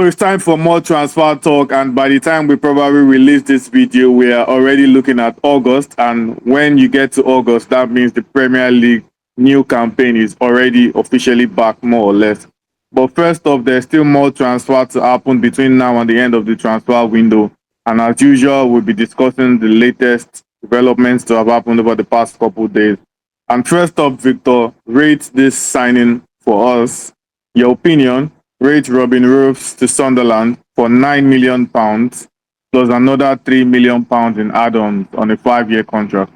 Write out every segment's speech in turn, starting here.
So it's time for more transfer talk, and by the time we probably release this video, we are already looking at August. And when you get to August, that means the Premier League new campaign is already officially back, more or less. But first off, there's still more transfer to happen between now and the end of the transfer window. And as usual, we'll be discussing the latest developments to have happened over the past couple of days. And first up, Victor, rate this signing for us. Your opinion? Rate Robin Roefs to Sunderland for £9 million plus another £3 million in add-ons on a 5-year contract.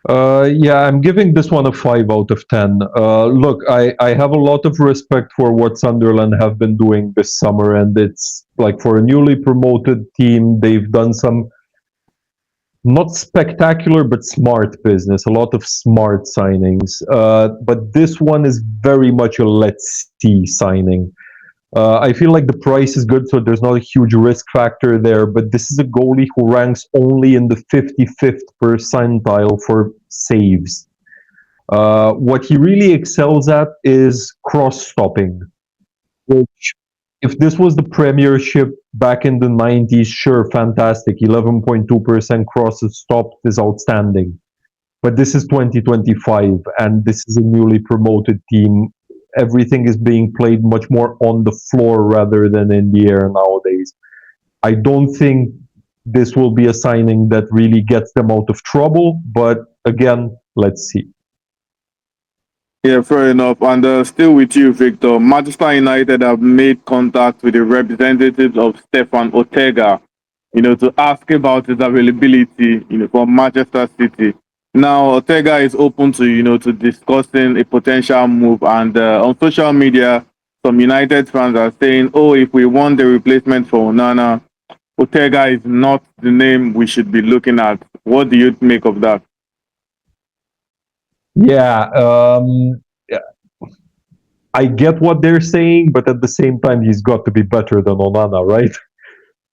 Yeah, I'm giving this one a 5 out of 10. Look, I have a lot of respect for what Sunderland have been doing this summer, and it's like for a newly promoted team, they've done some not spectacular but smart business, a lot of smart signings. But this one is very much a let's see signing. I feel like the price is good, so there's not a huge risk factor there. But this is a goalie who ranks only in the 55th percentile for saves. What he really excels at is cross stopping, which, if this was the Premiership back in the 90s, sure, fantastic. 11.2% crosses stopped is outstanding. But this is 2025, and this is a newly promoted team. Everything is being played much more on the floor rather than in the air nowadays. I don't think this will be a signing that really gets them out of trouble, but again, let's see. Yeah, fair enough. And still with you, Victor. Manchester United have made contact with the representatives of Stefan Ortega, to ask about his availability, for Manchester City. Now, Ortega is open to, to discussing a potential move. And on social media, some United fans are saying, oh, if we want the replacement for Onana, Ortega is not the name we should be looking at. What do you make of that? Yeah, I get what they're saying, but at the same time, he's got to be better than Onana, right?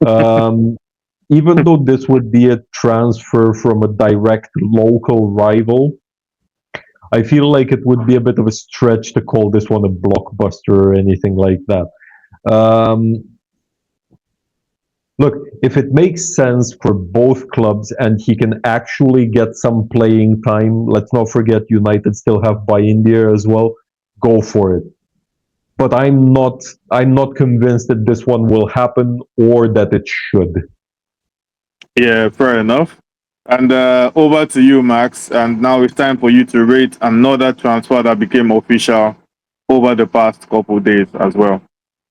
Um, Even though this would be a transfer from a direct local rival, I feel like it would be a bit of a stretch to call this one a blockbuster or anything like that. Um, Look, if it makes sense for both clubs and he can actually get some playing time, let's not forget United still have by India as well. Go for it. But I'm not convinced that this one will happen or that it should. Yeah, fair enough. And over to you, Max. And now it's time for you to rate another transfer that became official over the past couple days as well.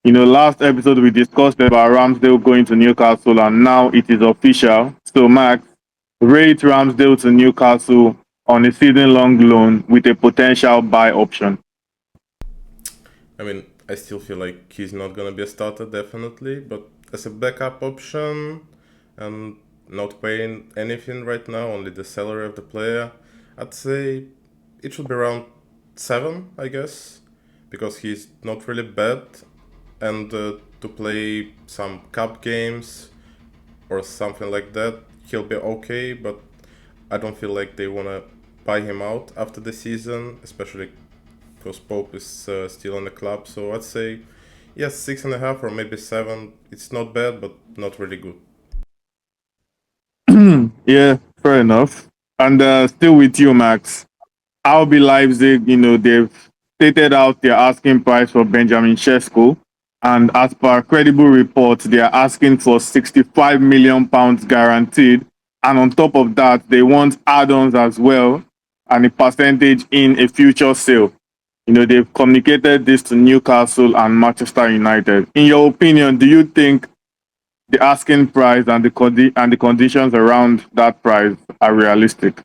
Last episode we discussed about Ramsdale going to Newcastle, and now it is official. So, Max, rate Ramsdale to Newcastle on a season-long loan with a potential buy option. I mean, I still feel like he's not gonna be a starter, definitely, but as a backup option and not paying anything right now, only the salary of the player, I'd say it should be around 7, I guess, because he's not really bad, and to play some cup games or something like that, he'll be okay, but I don't feel like they wanna buy him out after the season, especially because Pope is still in the club. So I'd say, yes, 6.5 or maybe 7. It's not bad, but not really good. Yeah, fair enough. And still with you, Max. RB Leipzig, they've stated out their asking price for Benjamin Sesko. And as per credible reports, they are asking for £65 million guaranteed. And on top of that, they want add-ons as well and a percentage in a future sale. They've communicated this to Newcastle and Manchester United. In your opinion, do you think the asking price and the conditions around that price are realistic?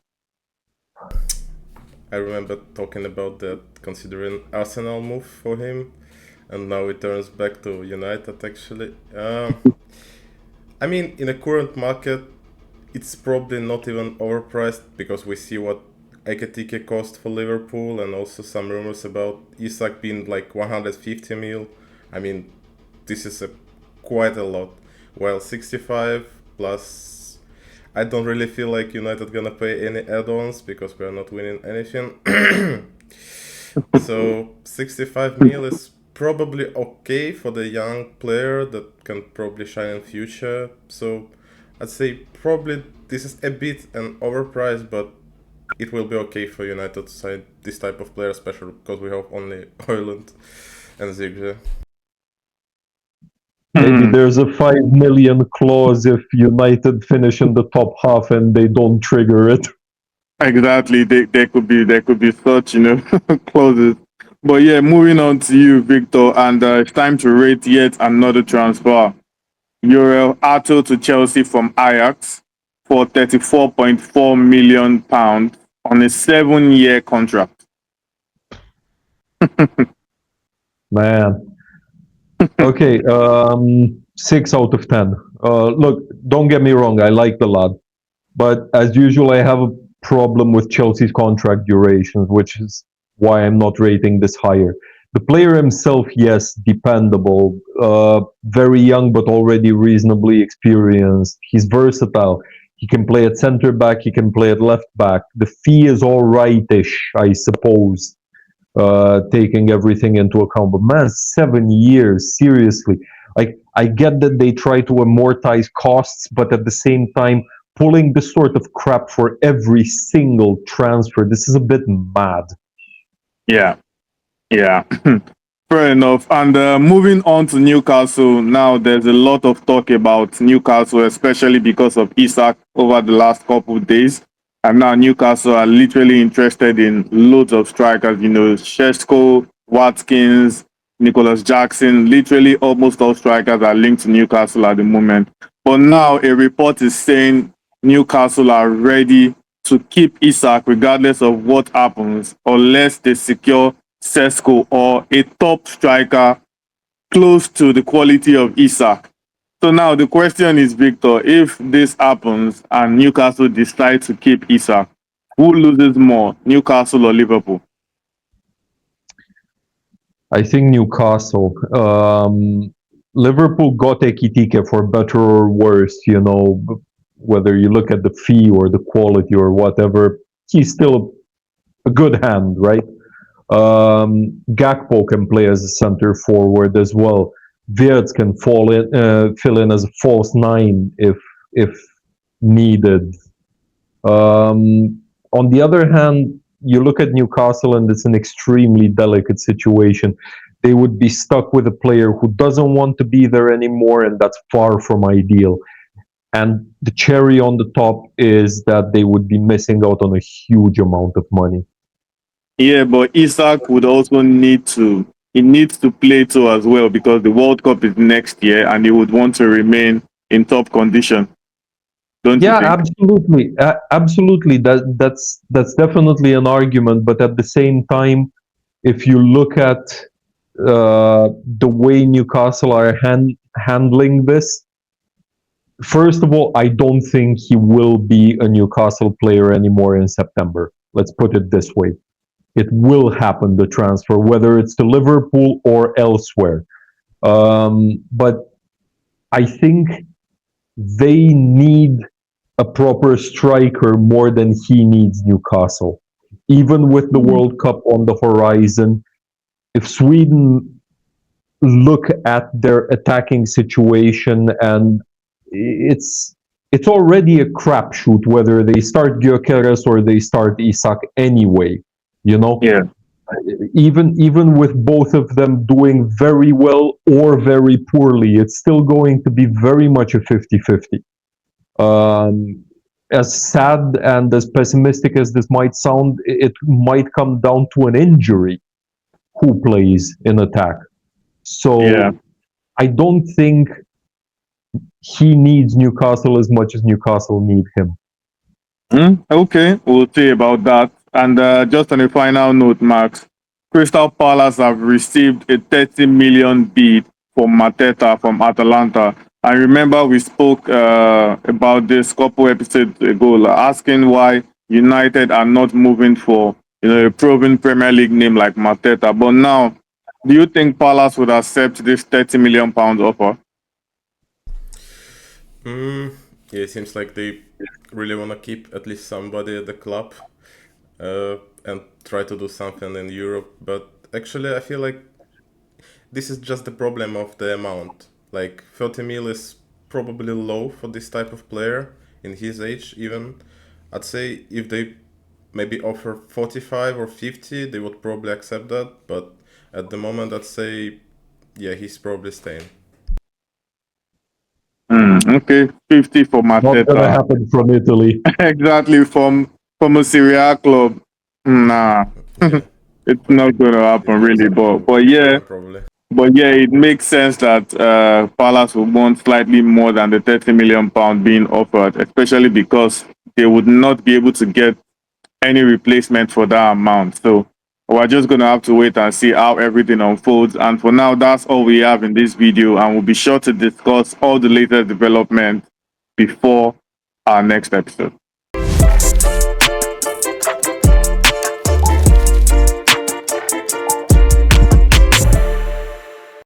I remember talking about that, considering Arsenal move for him, and now it turns back to United actually. I mean, in the current market, it's probably not even overpriced because we see what Ekitike cost for Liverpool, and also some rumors about Isak being like 150 mil. I mean, this is quite a lot. While 65 plus, I don't really feel like United gonna pay any add-ons because we are not winning anything. So 65 mil is probably okay for the young player that can probably shine in future. So I'd say probably this is a bit an overpriced, but it will be okay for United to sign this type of player, especially because we have only Højlund and Zigze. Maybe Hmm. there's a 5 million clause if United finish in the top half and they don't trigger it. Exactly. There could be such, clauses. But yeah, moving on to you, Victor, and it's time to rate yet another transfer. Jorrel Hato to Chelsea from Ajax for £34.4 million on a 7-year contract. Man. Okay, 6 out of 10. Look, don't get me wrong, I like the lad. But as usual, I have a problem with Chelsea's contract durations, which is why I'm not rating this higher. The player himself, yes, dependable, very young but already reasonably experienced. He's versatile. He can play at centre back, he can play at left back. The fee is all rightish, I suppose, taking everything into account. But man, 7 years, seriously. Like, I get that they try to amortize costs, but at the same time, pulling this sort of crap for every single transfer, this is a bit mad. Yeah, yeah. Fair enough. And moving on to Newcastle, now there's a lot of talk about Newcastle, especially because of Isak over the last couple of days. And now Newcastle are literally interested in loads of strikers, Sesko, Watkins, Nicholas Jackson. Literally almost all strikers are linked to Newcastle at the moment. But now a report is saying Newcastle are ready to keep Isak regardless of what happens, unless they secure Sesko or a top striker close to the quality of Isak. So now the question is, Victor, if this happens and Newcastle decide to keep Isak, who loses more, Newcastle or Liverpool? I think Newcastle. Liverpool got Ekitike for better or worse, whether you look at the fee or the quality or whatever, he's still a good hand, right? Gakpo can play as a center forward as well. Wirtz can fill in as a false nine if needed. On the other hand, you look at Newcastle and it's an extremely delicate situation. They would be stuck with a player who doesn't want to be there anymore, and that's far from ideal. And the cherry on the top is that they would be missing out on a huge amount of money. Yeah, but Isak would also he needs to play too as well because the World Cup is next year and he would want to remain in top condition. Don't you Yeah, think? absolutely, absolutely. That's definitely an argument. But at the same time, if you look at the way Newcastle are handling this, first of all, I don't think he will be a Newcastle player anymore in September. Let's put it this way. It will happen, the transfer, whether it's to Liverpool or elsewhere. But I think they need a proper striker more than he needs Newcastle. Even with the World Cup on the horizon, if Sweden look at their attacking situation, and it's already a crapshoot whether they start Gyökeres or they start Isak anyway. You know, Yeah. even with both of them doing very well or very poorly, it's still going to be very much a 50-50. As sad and as pessimistic as this might sound, it might come down to an injury who plays in attack. Yeah. So I don't think he needs Newcastle as much as Newcastle need him. Okay, we'll see about that. And just on a final note, Max, Crystal Palace have received a 30 million bid for Mateta from Atalanta. I remember we spoke about this couple episodes ago, like, asking why United are not moving for a proven Premier League name like Mateta. But now, do you think Palace would accept this £30 million offer? Yeah, it seems like they really want to keep at least somebody at the club and try to do something in Europe. But actually, I feel like this is just the problem of the amount. Like 30 mil is probably low for this type of player in his age even. I'd say if they maybe offer 45 or 50, they would probably accept that, but at the moment I'd say yeah, he's probably staying. Okay, 50 for Not gonna Mateta. happen from Italy. Exactly, from a Serie A club. Nah, Yeah. it's not going to It happen goes really. up to But yeah, 10 probably. but yeah, it makes sense that Palace would want slightly more than the £30 million being offered, especially because they would not be able to get any replacement for that amount. So we're just going to have to wait and see how everything unfolds. And for now, that's all we have in this video. And we'll be sure to discuss all the latest developments before our next episode.